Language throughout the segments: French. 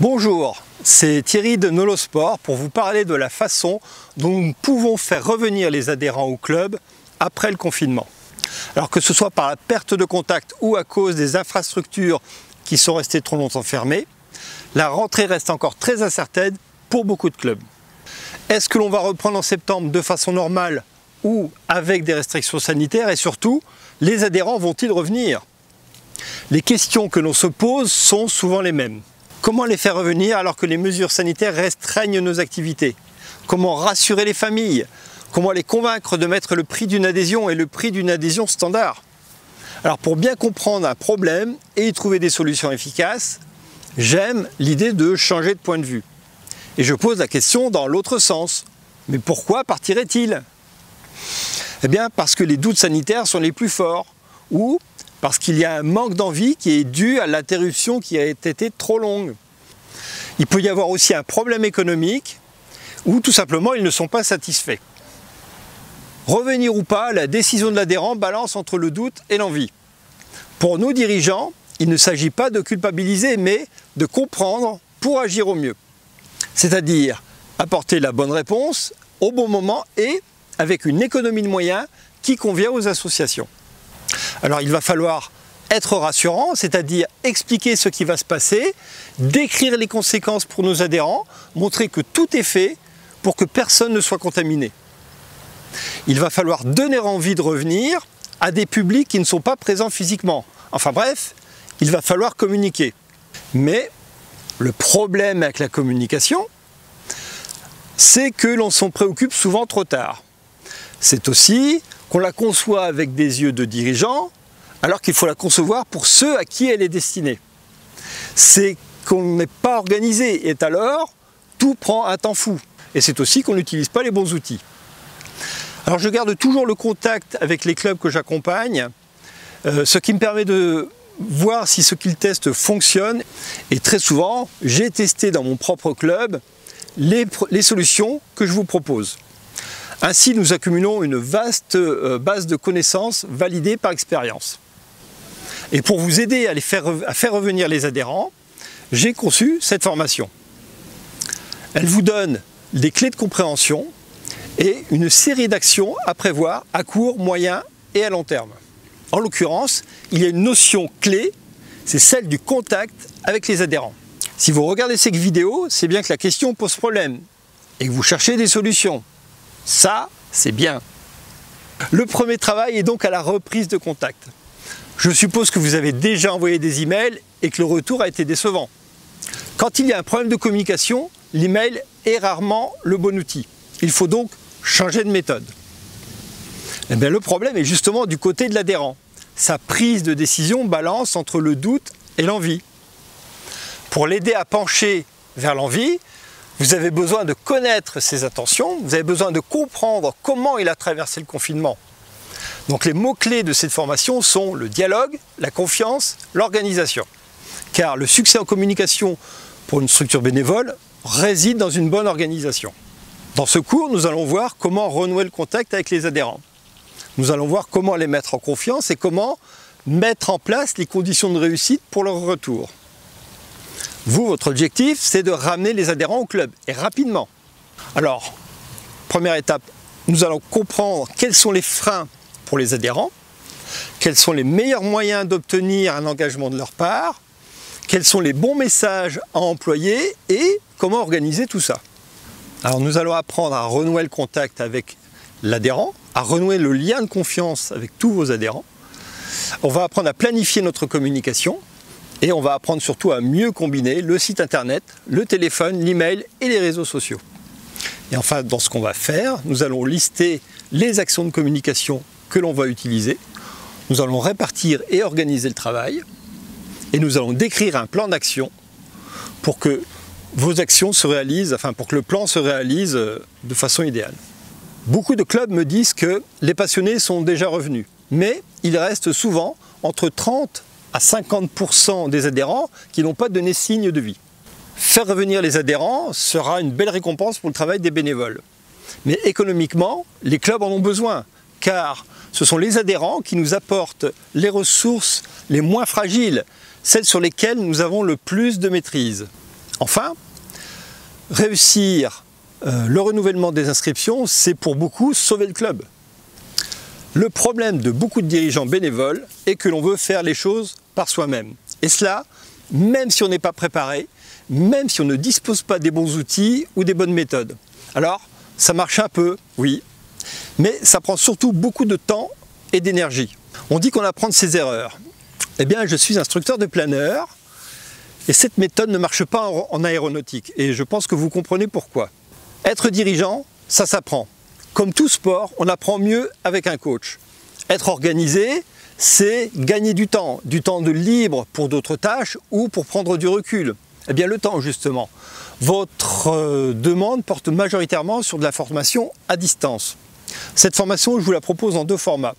Bonjour, c'est Thierry de Nolosport pour vous parler de la façon dont nous pouvons faire revenir les adhérents au club après le confinement. Alors que ce soit par la perte de contact ou à cause des infrastructures qui sont restées trop longtemps fermées, la rentrée reste encore très incertaine pour beaucoup de clubs. Est-ce que l'on va reprendre en septembre de façon normale ou avec des restrictions sanitaires et surtout, les adhérents vont-ils revenir? Les questions que l'on se pose sont souvent les mêmes. Comment les faire revenir alors que les mesures sanitaires restreignent nos activités? Comment rassurer les familles? Comment les convaincre de mettre le prix d'une adhésion et le prix d'une adhésion standard? Alors pour bien comprendre un problème et y trouver des solutions efficaces, j'aime l'idée de changer de point de vue. Et je pose la question dans l'autre sens. Mais pourquoi partirait-il? Eh bien parce que les doutes sanitaires sont les plus forts, ou parce qu'il y a un manque d'envie qui est dû à l'interruption qui a été trop longue. Il peut y avoir aussi un problème économique, ou tout simplement ils ne sont pas satisfaits. Revenir ou pas, la décision de l'adhérent balance entre le doute et l'envie. Pour nos dirigeants, il ne s'agit pas de culpabiliser, mais de comprendre pour agir au mieux. C'est-à-dire apporter la bonne réponse au bon moment et avec une économie de moyens qui convient aux associations. Alors il va falloir être rassurant, c'est-à-dire expliquer ce qui va se passer, décrire les conséquences pour nos adhérents, montrer que tout est fait pour que personne ne soit contaminé. Il va falloir donner envie de revenir à des publics qui ne sont pas présents physiquement. Enfin bref, il va falloir communiquer. Mais le problème avec la communication, c'est que l'on s'en préoccupe souvent trop tard. C'est aussi qu'on la conçoit avec des yeux de dirigeants, alors qu'il faut la concevoir pour ceux à qui elle est destinée. C'est qu'on n'est pas organisé, et alors tout prend un temps fou. Et c'est aussi qu'on n'utilise pas les bons outils. Alors je garde toujours le contact avec les clubs que j'accompagne, ce qui me permet de voir si ce qu'ils testent fonctionne. Et très souvent, j'ai testé dans mon propre club les solutions que je vous propose. Ainsi, nous accumulons une vaste base de connaissances validées par expérience. Et pour vous aider à faire revenir les adhérents, j'ai conçu cette formation. Elle vous donne des clés de compréhension et une série d'actions à prévoir à court, moyen et à long terme. En l'occurrence, il y a une notion clé, c'est celle du contact avec les adhérents. Si vous regardez cette vidéo, c'est bien que la question pose problème et que vous cherchez des solutions. Ça, c'est bien. Le premier travail est donc à la reprise de contact. Je suppose que vous avez déjà envoyé des emails et que le retour a été décevant. Quand il y a un problème de communication, l'email est rarement le bon outil. Il faut donc changer de méthode. Eh bien, le problème est justement du côté de l'adhérent. Sa prise de décision balance entre le doute et l'envie. Pour l'aider à pencher vers l'envie, vous avez besoin de connaître ses intentions, vous avez besoin de comprendre comment il a traversé le confinement. Donc les mots-clés de cette formation sont le dialogue, la confiance, l'organisation. Car le succès en communication pour une structure bénévole réside dans une bonne organisation. Dans ce cours, nous allons voir comment renouer le contact avec les adhérents. Nous allons voir comment les mettre en confiance et comment mettre en place les conditions de réussite pour leur retour. Vous, votre objectif, c'est de ramener les adhérents au club, et rapidement. Alors, première étape, nous allons comprendre quels sont les freins pour les adhérents, quels sont les meilleurs moyens d'obtenir un engagement de leur part, quels sont les bons messages à employer et comment organiser tout ça. Alors, nous allons apprendre à renouer le contact avec l'adhérent, à renouer le lien de confiance avec tous vos adhérents. On va apprendre à planifier notre communication. Et on va apprendre surtout à mieux combiner le site internet, le téléphone, l'email et les réseaux sociaux. Et enfin, dans ce qu'on va faire, nous allons lister les actions de communication que l'on va utiliser. Nous allons répartir et organiser le travail. Et nous allons décrire un plan d'action pour que vos actions se réalisent, pour que le plan se réalise de façon idéale. Beaucoup de clubs me disent que les passionnés sont déjà revenus. Mais il reste souvent entre 30 à 50% des adhérents qui n'ont pas donné signe de vie. Faire revenir les adhérents sera une belle récompense pour le travail des bénévoles. Mais économiquement, les clubs en ont besoin, car ce sont les adhérents qui nous apportent les ressources les moins fragiles, celles sur lesquelles nous avons le plus de maîtrise. Enfin, réussir le renouvellement des inscriptions, c'est pour beaucoup sauver le club. Le problème de beaucoup de dirigeants bénévoles est que l'on veut faire les choses par soi-même. Et cela, même si on n'est pas préparé, même si on ne dispose pas des bons outils ou des bonnes méthodes. Alors, ça marche un peu, oui, mais ça prend surtout beaucoup de temps et d'énergie. On dit qu'on apprend de ses erreurs. Eh bien, je suis instructeur de planeur et cette méthode ne marche pas en aéronautique. Et je pense que vous comprenez pourquoi. Être dirigeant, ça s'apprend. Comme tout sport, on apprend mieux avec un coach. Être organisé, c'est gagner du temps de libre pour d'autres tâches ou pour prendre du recul. Eh bien, le temps, justement. Votre demande porte majoritairement sur de la formation à distance. Cette formation, je vous la propose en deux formats.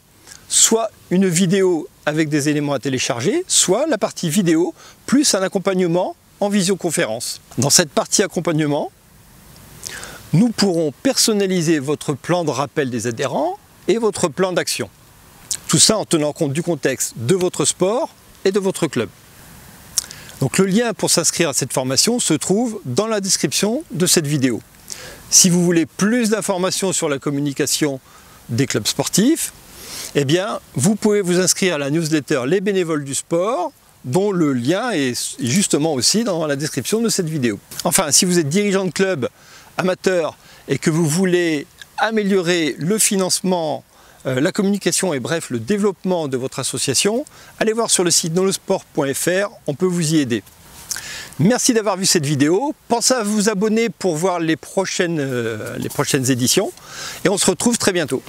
Soit une vidéo avec des éléments à télécharger, soit la partie vidéo plus un accompagnement en visioconférence. Dans cette partie accompagnement, nous pourrons personnaliser votre plan de rappel des adhérents et votre plan d'action. Tout ça en tenant compte du contexte de votre sport et de votre club. Donc le lien pour s'inscrire à cette formation se trouve dans la description de cette vidéo. Si vous voulez plus d'informations sur la communication des clubs sportifs, eh bien, vous pouvez vous inscrire à la newsletter Les Bénévoles du Sport, dont le lien est justement aussi dans la description de cette vidéo. Enfin, si vous êtes dirigeant de club amateur et que vous voulez améliorer le financement, la communication et bref le développement de votre association, allez voir sur le site nolosport.fr, on peut vous y aider. Merci d'avoir vu cette vidéo, pensez à vous abonner pour voir les prochaines éditions et on se retrouve très bientôt.